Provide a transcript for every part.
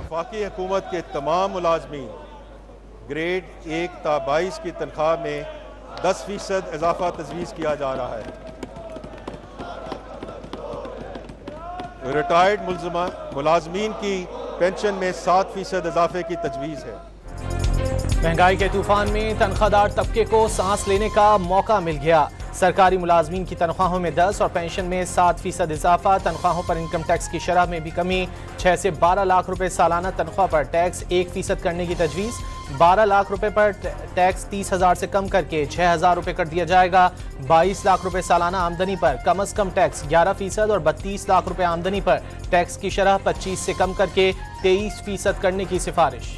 वफाकी हुकूमत के तमाम मुलाजमीन ग्रेड 1 ता 22 की तनख्वाह में 10% इजाफा तजवीज़ किया जा रहा है। रिटायर्ड मुलाजमीन की पेंशन में 7% इजाफे की तजवीज़ है। महंगाई के तूफान में तनख्वाहदार तबके को सांस लेने का मौका मिल गया। सरकारी मुलाजमीन की तनख्वाहों में 10 और पेंशन में 7% इजाफा। तनख्वाहों पर इनकम टैक्स की शरह में भी कमी। 6 से 12 लाख रुपए सालाना तनख्वाह पर टैक्स 1% करने की तजवीज़। 12 लाख रुपए पर टैक्स 30,000 से कम करके 6,000 रुपए कर दिया जाएगा। 22 लाख रुपए सालाना आमदनी पर कम अज कम टैक्स 11% और 32 लाख रुपए आमदनी पर टैक्स की शरह 25 से कम करके 23% करने की सिफारिश।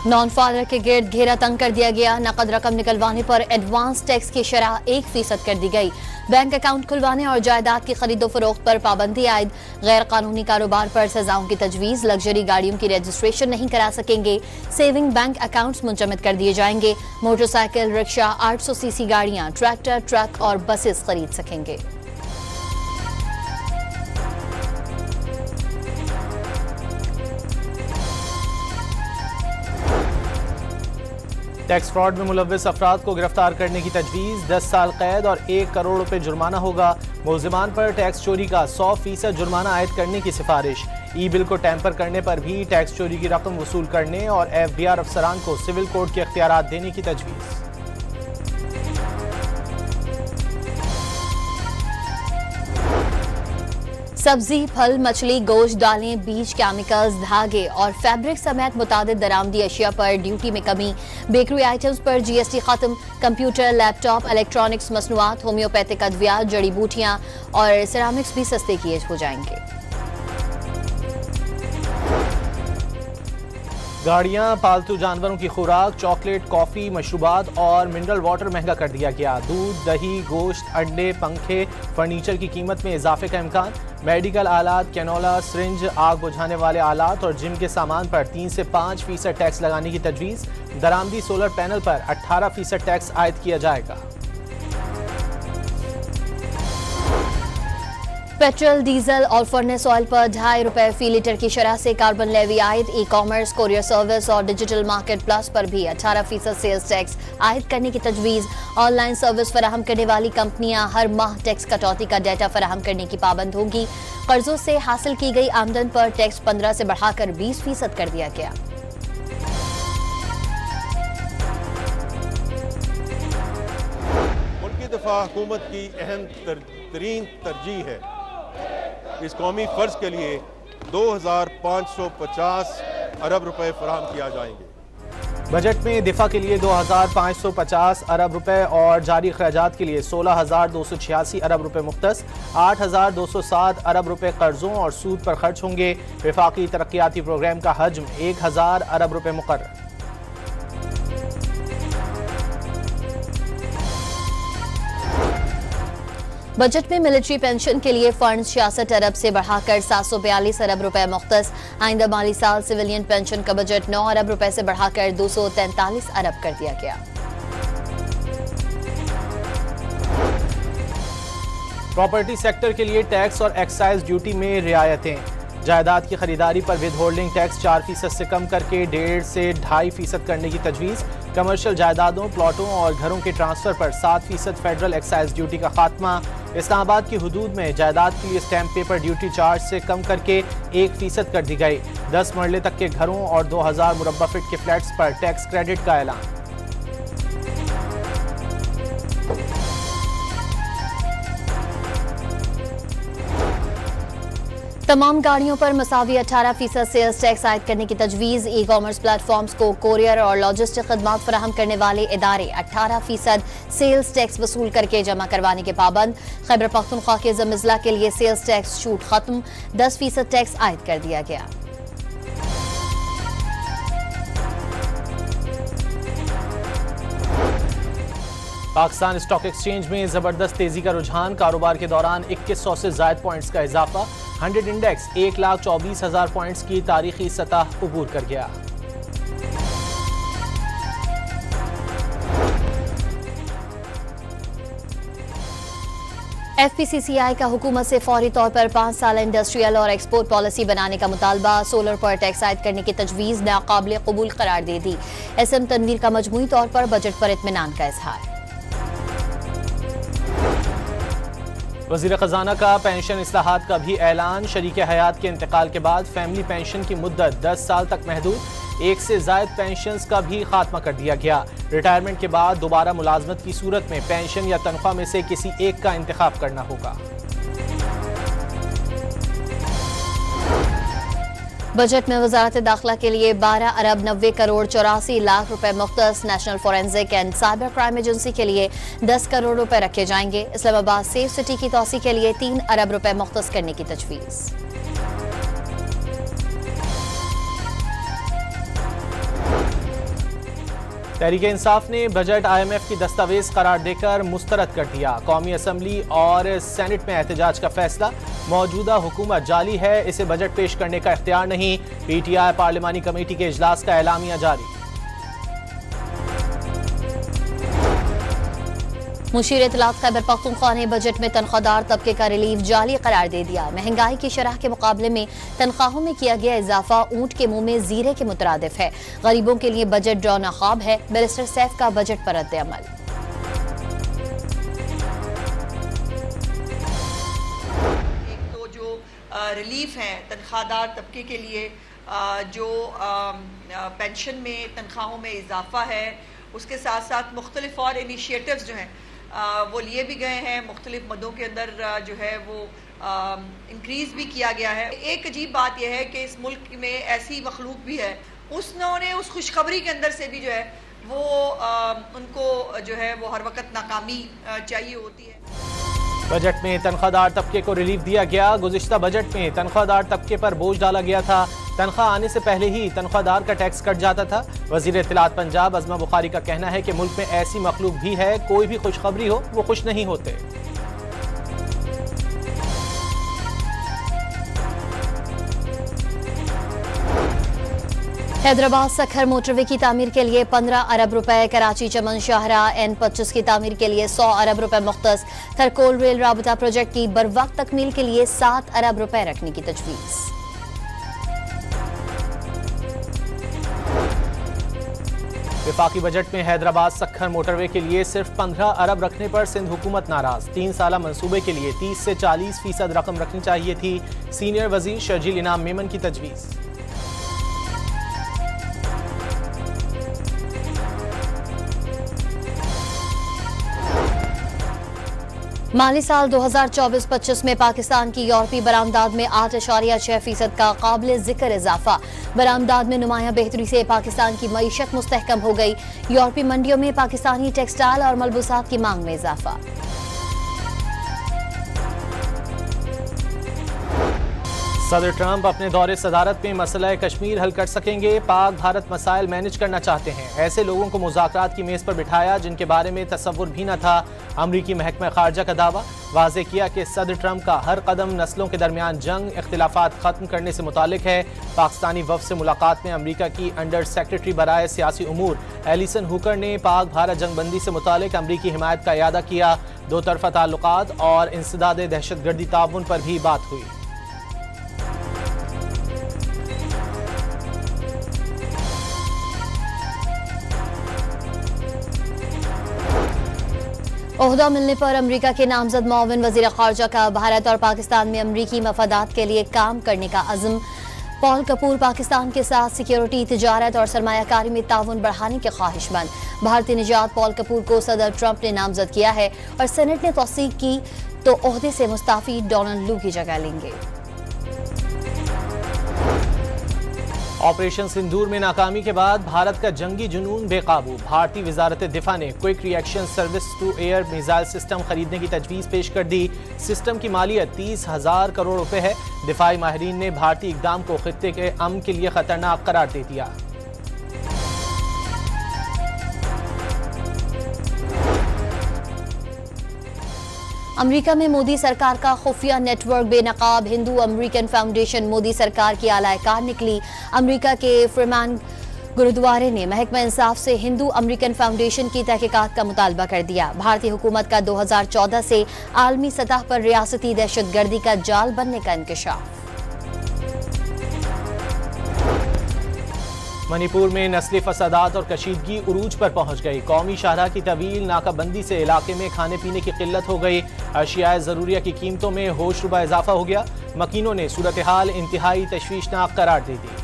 नॉन फादर के गिर्द घेरा तंग कर दिया गया। नकद रकम निकलवाने पर एडवांस टैक्स की शरह 1% कर दी गई। बैंक अकाउंट खुलवाने और जायदाद की खरीदो फरोख्त पर पाबंदी आयद। गैर कानूनी कारोबार पर सजाओं की तजवीज़। लग्जरी गाड़ियों की रजिस्ट्रेशन नहीं करा सकेंगे। सेविंग बैंक अकाउंट्स मुंजमद कर दिए जाएंगे। मोटरसाइकिल, रिक्शा, 800 सीसी गाड़ियां, ट्रैक्टर, ट्रक और बसेस खरीद सकेंगे। टैक्स फ्रॉड में मुलव्विस अफराद को गिरफ्तार करने की तजवीज़। 10 साल कैद और 1 करोड़ रुपए जुर्माना होगा। मुलजिमान पर टैक्स चोरी का 100% जुर्माना आयद करने की सिफारिश। ई बिल को टैंपर करने पर भी टैक्स चोरी की रकम वसूल करने और FBR अफसरान को सिविल कोड के इख्तियारात देने की तजवीज़। सब्जी, फल, मछली, गोश्त, दालें, बीज, केमिकल्स, धागे और फैब्रिक समेत मुतादिद दरामदी अशिया पर ड्यूटी में कमी। बेकरी आइटम्स पर GST खत्म। कंप्यूटर, लैपटॉप, इलेक्ट्रॉनिक्स मसनूआत, होम्योपैथिक अद्वियात, जड़ी बूटियां और सिरामिक्स भी सस्ते किए हो जाएंगे। गाड़ियां, पालतू जानवरों की खुराक, चॉकलेट, कॉफ़ी, मशरूबात और मिनरल वाटर महंगा कर दिया गया। दूध, दही, गोश्त, अंडे, पंखे, फर्नीचर की कीमत में इजाफे का इम्कान। मेडिकल आलात, कैनोला, सिरिंज, आग बुझाने वाले आलात और जिम के सामान पर 3 से 5% टैक्स लगाने की तजवीज़। दरामदी सोलर पैनल पर 18% टैक्स आयद किया जाएगा। पेट्रोल, डीजल और फर्नेस ऑयल पर 2.5 रुपए फी लीटर की शरह से कार्बन लेवी आयद। ई कॉमर्स, कोरियर सर्विस और डिजिटल मार्केट प्लस पर भी 18% सेल्स टैक्स आयद करने की तजवीज़। ऑनलाइन सर्विस फराहम करने वाली कंपनियां हर माह टैक्स कटौती का डाटा फराहम करने की पाबंद होंगी। कर्जों से हासिल की गई आमदन पर टैक्स 15 से बढ़ाकर 20% कर दिया गया। मुल्की दफा हुकूमत की अहम तरीन तरजीह है। इस कौमी फर्ज के लिए 2,550 अरब रुपए फराहम किया जाएंगे। बजट में दिफा के लिए 2,550 अरब रुपए और जारी खर्चात के लिए 16,286 अरब रुपए मुख्तस। 8,207 अरब रुपए कर्जों और सूद पर खर्च होंगे। वफाकी तरक्याती प्रोग्राम का हजम 1,000 अरब रुपए मुकर्रर। बजट में मिलिट्री पेंशन के लिए फंड 66 अरब से बढ़ाकर 742 अरब रुपए मुख्तस। आइंदा माली साल सिविलियन पेंशन का बजट 9 अरब रुपए से बढ़ाकर 243 अरब कर दिया गया। प्रॉपर्टी सेक्टर के लिए टैक्स और एक्साइज ड्यूटी में रियायतें। जायदाद की खरीदारी पर विद होल्डिंग टैक्स 4% से कम करके 1.5 से 2.5% करने की तजवीज़। कमर्शियल जायदादों, प्लॉटों और घरों के ट्रांसफर पर 7% फेडरल एक्साइज ड्यूटी का खात्मा। इस्लामाबाद की हुदूद में जायदाद के लिए स्टैंप पेपर ड्यूटी चार्ज से कम करके 1% कर दी गई। 10 मरले तक के घरों और 2,000 मुरब्बा फीट के फ्लैट्स पर टैक्स क्रेडिट का ऐलान। तमाम गाड़ियों पर मसावी 18% सेल्स टैक्स आयद करने की तजवीज़। ई कॉमर्स प्लेटफॉर्म्स को कोरियर और लॉजिस्टिक खदमात फराहम करने वाले इदारे 18% सेल्स टैक्स वसूल करके जमा करवाने के पाबंद। खैबर पख्तूनख्वा के ज़िला के लिए सेल्स टैक्स छूट खत्म। 10% टैक्स आयद कर दिया गया। पाकिस्तान स्टॉक एक्सचेंज में जबरदस्त तेजी का रुझान। कारोबार के दौरान 2100 से ज्यादा पॉइंट्स का इजाफा। 100 इंडेक्स 1,24,000 पॉइंट्स की तारीखी सतह अबूर कर गया। FPCCI का हुकूमत से फौरी तौर पर 5 साल इंडस्ट्रियल और एक्सपोर्ट पॉलिसी बनाने का मुतालबा। सोलर पर टैक्स आयद करने की तजवीज़ नाकाबिल कबूल करार दे दी। SM तनवीर का मजमूई तौर पर बजट पर इत्मीनान का इजहार। वज़ीर ख़ज़ाना का पेंशन इस्लाहात का भी ऐलान। शरीक हयात के इंतकाल के बाद फैमिली पेंशन की मुद्दत 10 साल तक महदूद। एक से ज़ायद पेंशन्स का भी खात्मा कर दिया गया। रिटायरमेंट के बाद दोबारा मुलाजमत की सूरत में पेंशन या तनख्वाह में से किसी एक का इंतखाब करना होगा। बजट में वजारत दाखिला के लिए 12 अरब 90 करोड़ 84 लाख रुपए मुख्तस। National forensic and cyber crime agency के लिए 10 करोड़ रुपए रखे जाएंगे। इस्लामाबाद सेफ सिटी की तौसी के लिए 3 अरब रुपए मुख्तस करने की तजवीज़। तहरीक इंसाफ ने बजट IMF की दस्तावेज करार देकर मुस्तरद कर दिया। कौमी असम्बली और सेनेट में एहतजाज का फैसला। मौजूदा हुकूमत जाली है, इसे बजट पेश करने का इख्तियार नहीं। PTI पार्लिमानी कमेटी के इजलास का एलामिया जारी। मुशीर इत्तलात खैबर पख्तूनख्वा ने बजट में तनख्वाहदार तबके का रिलीफ जाली करार दे दिया। महंगाई की शरह के मुकाबले में तनख्वाहों में किया गया इजाफा ऊंट के मुंह में जीरे के मुतरादिफ है। गरीबों के लिए बजट ड्रॉना ख्वाब है। बैरिस्टर सैफ का बजट पर रद्द-ए-अमल। एक तो जो रिलीफ है तनख्वाहदार तबके के लिए, जो पेंशन में तनख्वाहों में इजाफा है, उसके साथ साथ मुख्तलिफ और इनिशिएटिव्स जो हैं वो लिए भी गए हैं। मुख्तलिफ मदों के अंदर जो है वो इंक्रीज़ भी किया गया है। एक अजीब बात यह है कि इस मुल्क में ऐसी मखलूक भी है, उसने उस खुशखबरी के अंदर से भी जो है वो उनको जो है वो हर वक्त नाकामी चाहिए होती है। बजट में तनख्वाहदार तबके को रिलीफ दिया गया। गुज़िश्ता बजट में तनख्वाहदार तबके पर बोझ डाला गया था। तनख्वाह आने से पहले ही तनख्वाहदार का टैक्स कट जाता था। वज़ीर इत्तलात पंजाब अज़मा बुखारी का कहना है कि मुल्क में ऐसी मखलूक भी है, कोई भी खुशखबरी हो वो खुश नहीं होते। हैदराबाद सखर मोटरवे की तामीर के लिए 15 अरब रुपए। कराची चमन शाहरा N25 की तामीर के लिए 100 अरब रुपए मुख्तस। थरकोल रेल राबता प्रोजेक्ट की बरवक्त तकमील के लिए 7 अरब रुपए रखने की तजवीज़। वफाकी बजट में हैदराबाद सखर मोटरवे के लिए सिर्फ 15 अरब रखने पर सिंध हुकूमत नाराज। 3 साला मंसूबे के लिए 30 से 40% रकम रखनी चाहिए थी। सीनियर वजीर शर्जील इनाम मेमन की तजवीज़। माली साल 2024-25 में पाकिस्तान की यूरोपीय बरामदात में 8.6% का काबिल जिक्र इजाफा। बरामदात में नुमाया बेहतरी से पाकिस्तान की मईशत मुस्तहकम हो गई। यूरोपीय मंडियों में पाकिस्तानी टेक्सटाइल और मलबूसात की मांग में इजाफा। सदर ट्रंप अपने दौरे सदारत में मसला कश्मीर हल कर सकेंगे। पाक भारत मसाइल मैनेज करना चाहते हैं। ऐसे लोगों को मुज़ाकरात की मेज़ पर बिठाया जिनके बारे में तसव्वुर भी न था। अमरीकी महकमा खारजा का दावा। वाज़े किया कि सदर ट्रंप का हर कदम नस्लों के दरमियान जंग इख्तिलाफात खत्म करने से मुतालिक है। पाकिस्तानी वफ़द से मुलाकात में अमरीका की अंडर सेक्रेटरी बराए सियासी उमूर एलिसन हुकर ने पाक भारत जंगबंदी से मुतालिक अमरीकी हिमायत का इयादा किया। दो तरफ़ा ताल्लुकात और इंसदाद दहशतगर्दी ताउन पर भी बात हुई। ओहदा मिलने पर अमरीका के नामजद मुआविन वज़ीर ख़ारजा का भारत और पाकिस्तान में अमरीकी मफादात के लिए काम करने का अज़्म। पॉल कपूर पाकिस्तान के साथ सिक्योरिटी, तिजारत और सरमायाकारी में ताउन बढ़ाने के ख्वाहिशमंद। भारतीय निजात पॉल कपूर को सदर ट्रंप ने नामजद किया है और सेनेट ने तौसीक की तो ओहदे से मुस्ताफी डोनाल्ड लू की जगह लेंगे। ऑपरेशन सिंदूर में नाकामी के बाद भारत का जंगी जुनून बेकाबू। भारतीय वजारत दिफा ने quick reaction service to air missile system खरीदने की तजवीज़ पेश कर दी। सिस्टम की मालियत 30,000 करोड़ रुपए है। दिफाई माहिरीन ने भारतीय इक़दाम को खित्ते के अमन के लिए खतरनाक करार दे दिया। अमेरिका में मोदी सरकार का खुफिया नेटवर्क बेनकाब। हिंदू अमेरिकन फाउंडेशन मोदी सरकार की आलाकार निकली। अमेरिका के फ्रीमैन गुरुद्वारे ने महकमा इंसाफ से हिंदू अमेरिकन फाउंडेशन की तहकीकात का मुतालबा कर दिया। भारतीय हुकूमत का 2014 से आलमी सतह पर रियासती दहशतगर्दी का जाल बनने का इंकशाफ। मणिपुर में नस्ली फसादात और कशीदगी उरूज पर पहुंच गई। कौमी शाहराह की तवील नाकाबंदी से इलाके में खाने पीने की किल्लत हो गई। अशियाए ज़रूरिया की कीमतों में होशरुबा इजाफा हो गया। मकीनों ने सूरत हाल इंतहाई तशवीशनाक करार दे दी।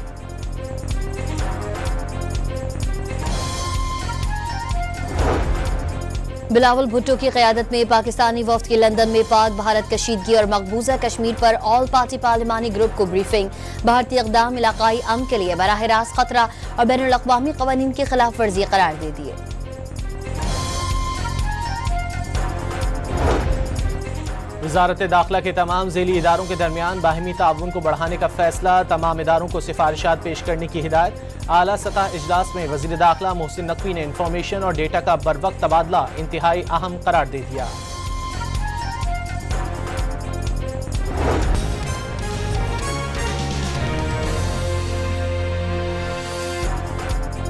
बिलावल भुट्टो की क़यादत में पाकिस्तानी वफ्द की लंदन में पाक भारत कशीदगी और मकबूजा कश्मीर पर ऑल पार्टी पार्लिमानी ग्रुप को ब्रीफिंग। भारतीय इक़दाम इलाकाई अमन के लिए बराह रास्त खतरा और बैनुल अक़वामी क़वानीन की खिलाफ वर्जी करार दे दिए। वज़ारत दाखिला के तमाम ज़ेली इदारों के दरमियान बाहिमी ताउन को बढ़ाने का फैसला। तमाम इदारों को सिफारिशात पेश करने की हिदायत। आला सतह इजलास में वज़ीर दाखिला मोहसिन नकवी ने इंफॉर्मेशन और डेटा का बरवक्त तबादला इंतहाई अहम करार दे दिया।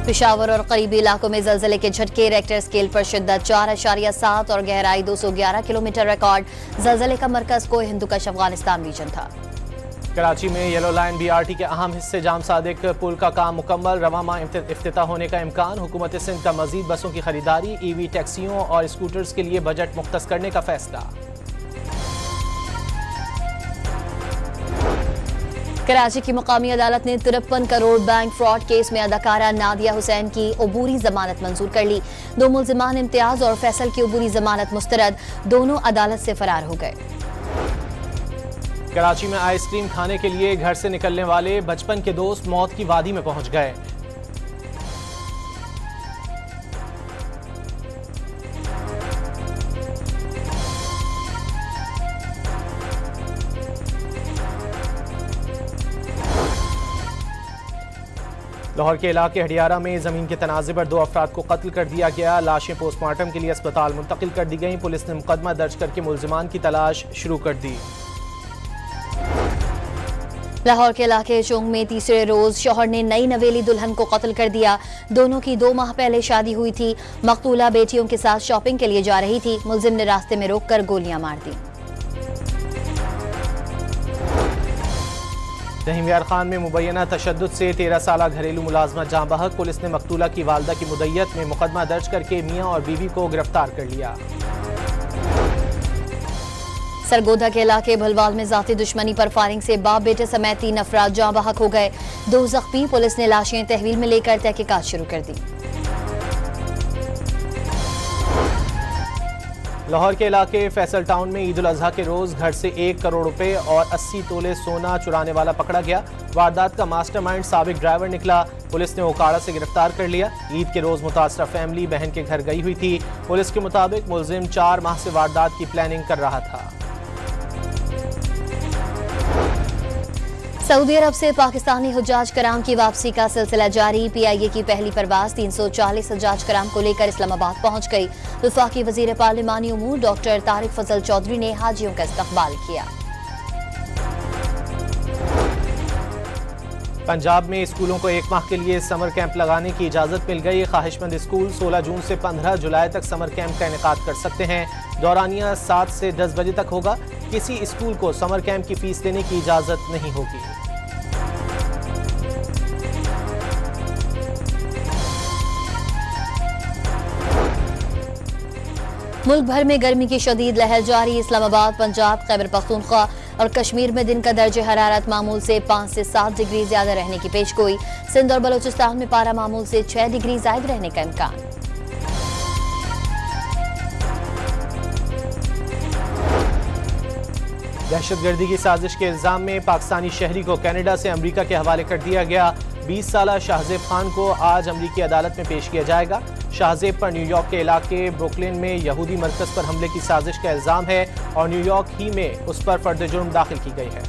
पेशावर और करीबी इलाकों में जलजले के झटके। रेक्टर स्केल पर शिद्दत 4.7 और गहराई 211 किलोमीटर रिकॉर्ड। जलजले का मरकज कोह हिंदू कश अफगानिस्तान रीजन था। कराची में येलो लाइन BRT के अहम हिस्से जाम सादिक पुल का काम मुकम्मल। रवा माह इफ्तिताह होने का इम्कान। हुकूमत सिंध का मजीद बसों की खरीदारी, EV टैक्सियों और स्कूटर्स के लिए बजट मुख्तस करने का फैसला। कराची की मुकामी अदालत ने 53 करोड़ बैंक फ्रॉड केस में अदाकारा नादिया हुसैन की अबूरी जमानत मंजूर कर ली। 2 मुल्जिमान इम्तियाज और फैसल की अबूरी जमानत मुस्तरद। दोनों अदालत से फरार हो गए। कराची में आइसक्रीम खाने के लिए घर से निकलने वाले बचपन के दोस्त मौत की वादी में पहुंच गए। लाहौर के इलाके हडियारा में जमीन के तनाज़े पर 2 अफराद को कत्ल कर दिया गया। लाशें पोस्टमार्टम के लिए अस्पताल मुंतकिल कर दी गई। पुलिस ने मुकदमा दर्ज करके मुल्जिमान की तलाश शुरू कर दी। लाहौर के इलाके चोंग में तीसरे रोज शौहर ने नई नवेली दुल्हन को कत्ल कर दिया। दोनों की 2 माह पहले शादी हुई थी। मकतूला बेटियों के साथ शॉपिंग के लिए जा रही थी। मुल्जिम ने रास्ते में रोककर गोलियां मार दी। रहीम यार खान में मुबैना तशद्दुद से 13 साला घरेलू मुलाजमत जाँ बहक। पुलिस ने मकतूला की वालदा की मुद्दत में मुकदमा दर्ज करके मियाँ और बीवी को गिरफ्तार कर लिया। सरगोधा के इलाके भलवाल में जाती दुश्मनी पर फायरिंग से बाप बेटे समेत 3 अफराद जाँ बहक हो गए। 2 जख्मी। पुलिस ने लाशें तहवील में लेकर तहकीकात शुरू कर दी। लाहौर के इलाके फैसल टाउन में ईद उल अजहा के रोज घर से 1 करोड़ रुपए और 80 तोले सोना चुराने वाला पकड़ा गया। वारदात का मास्टरमाइंड साबिक ड्राइवर निकला। पुलिस ने ओकाड़ा से गिरफ्तार कर लिया। ईद के रोज मुतासरा फैमिली बहन के घर गई हुई थी। पुलिस के मुताबिक मुलजिम 4 माह से वारदात की प्लानिंग कर रहा था। सऊदी अरब से पाकिस्तानी हुज्जाज कराम की वापसी का सिलसिला जारी। PIA की पहली परवाज 340 हुज्जाज कराम को लेकर इस्लामाबाद पहुंच गई। वफाकी वजीर पार्लिमानी उमूर डॉक्टर तारिक फजल चौधरी ने हाजियों का इस्तकबाल किया। पंजाब में स्कूलों को 1 माह के लिए समर कैंप लगाने की इजाजत मिल गई। ख्वाहिशमंद स्कूल 16 जून से 15 जुलाई तक समर कैंप का इनेकाद कर सकते हैं। दौरानिया 7 से 10 बजे तक होगा। किसी स्कूल को समर कैंप की फीस देने की इजाजत नहीं होगी। मुल्क भर में गर्मी की शदीद लहर जारी। इस्लामाबाद, पंजाब, खैबर पख्तूनख्वा और कश्मीर में दिन का दर्जे हरारत मामूल से 5 से 7 डिग्री ज्यादा रहने की पेशगोई। सिंध और बलोचिस्तान में पारा मामूल से 6 डिग्री ज्यादा रहने का इम्कान। दहशतगर्दी की साजिश के इल्जाम में पाकिस्तानी शहरी को कनाडा से अमेरिका के हवाले कर दिया गया। 20 साला शाहजेब खान को आज अमेरिकी अदालत में पेश किया जाएगा। शाहजेब पर न्यूयॉर्क के इलाके ब्रुकलिन में यहूदी मरकज पर हमले की साजिश का इल्जाम है और न्यूयॉर्क ही में उस पर फर्द जुर्म दाखिल की गई है।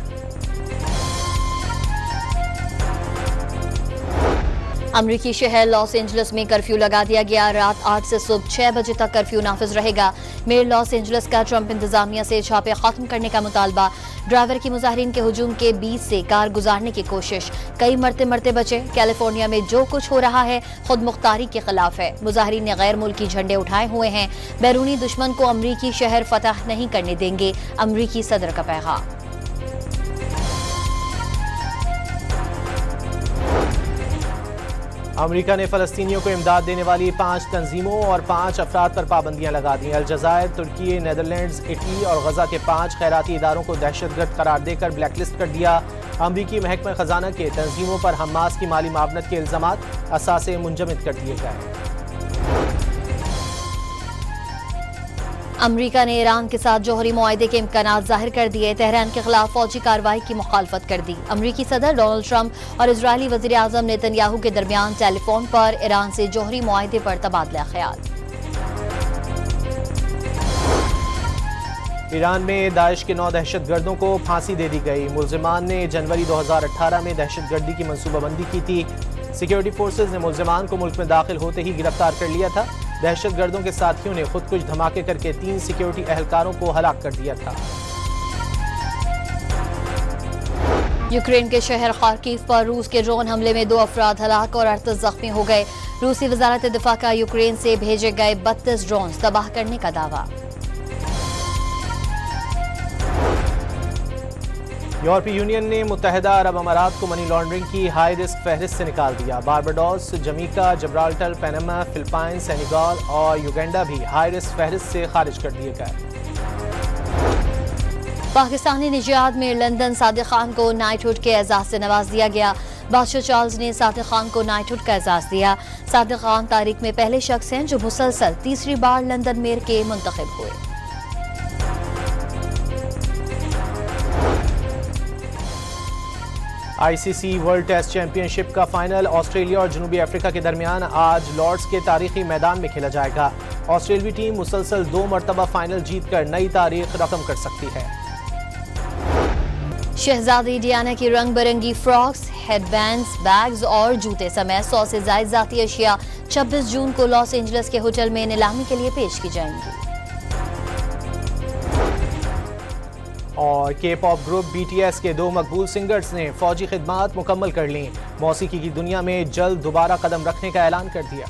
अमरीकी शहर लॉस एंजलिस में कर्फ्यू लगा दिया गया। रात 8 से सुबह 6 बजे तक कर्फ्यू नाफिज रहेगा। मेयर लॉस एंजलिस का ट्रंप इंतजामिया से छापे खत्म करने का मुतालबा। ड्राइवर की मुजाहिरीन के हुजूम के बीच से कार गुजारने की कोशिश, कई मरते बचे। कैलिफोर्निया में जो कुछ हो रहा है खुद मुख्तारी के खिलाफ है। मुजाहिरीन ने गैर मुल्की झंडे उठाए हुए हैं। बैरूनी दुश्मन को अमरीकी शहर फतह नहीं करने देंगे, अमरीकी सदर का पैगाम। अमेरिका ने फ़लस्तीनियों को इमदाद देने वाली 5 तंजीमों और 5 अफराद पर पाबंदियां लगा दी। अलजायर, तुर्की, नेदरलैंड्स, इटली और गजा के 5 खैराती इदारों को दहशतगर्द करार देकर ब्लैकलिस्ट कर दिया। अमरीकी महकमा खजाना के तंजीमों पर हमास की माली मावनत के इल्जामात असासे मुंजमद कर दिए गए। अमरीका ने ईरान के साथ जौहरी मुआहदे के इम्कानात जाहिर कर दिए। तेहरान के खिलाफ फौजी कार्रवाई की मुखालफत कर दी। अमरीकी सदर डोनाल्ड ट्रंप और इजरायली वज़ीर आज़म नेतन्याहू के दरमियान टेलीफोन पर ईरान से जौहरी मुआहदे पर तबादला ख्याल। ईरान में दाइश के 9 दहशतगर्दों को फांसी दे दी गई। मुल्जिमान ने जनवरी 2018 में दहशतगर्दी की मनसूबाबंदी की थी। सिक्योरिटी फोर्सेज ने मुल्जिमान को मुल्क में दाखिल होते ही गिरफ्तार कर लिया था। दहशतगर्दों के साथियों ने खुद कुछ धमाके करके 3 सिक्योरिटी एहलकारों को हलाक कर दिया था। यूक्रेन के शहर खार्किव पर रूस के ड्रोन हमले में 2 अफराद हलाक और 38 जख्मी हो गए। रूसी वजारत दिफा का यूक्रेन से भेजे गए 32 ड्रोन तबाह करने का दावा। यूरोपीय यूनियन ने मुत्तहिदा अरब अमारात को मनी लॉन्ड्रिंग की हाई रिस्क फहरिस्त से निकाल दिया। बारबाडोस, जमीका, जब्राल्टर, पनामा, फिलिपाइन, सेनेगल और युगांडा भी हाई रिस्क फहरिस्त से खारिज कर दिए गए। पाकिस्तानी निजात में लंदन सादिक खान को नाइटहुड के एजाज से नवाज दिया गया। बादशाह चार्ल्स ने सादिक खान को नाइटहुड का एजाज दिया। सादिक खान तारीख में पहले शख्स हैं जो मुसलसल तीसरी बार लंदन मेयर के मुंतखब हुए। ICC वर्ल्ड टेस्ट चैंपियनशिप का फाइनल ऑस्ट्रेलिया और जनूबी अफ्रीका के दरमियान आज लॉर्ड्स के तारीखी मैदान में खेला जाएगा। ऑस्ट्रेलियावी टीम मुसलसल 2 मरतबा फाइनल जीतकर नई तारीख रकम कर सकती है। शहजादी डियाना की रंग बिरंगी फ्रॉक्स, हेडबैंड्स, बैग्स और जूते समेत 100 से ज्यादा जाती अशिया 26 जून को लॉस एंजलिस के होटल में नीलामी के लिए पेश की जाएंगी। और के-पॉप ग्रुप BTS के 2 मकबूल सिंगर्स ने फौजी खिदमात मुकम्मल कर लीं। मौसीकी की दुनिया में जल्द दोबारा कदम रखने का ऐलान कर दिया।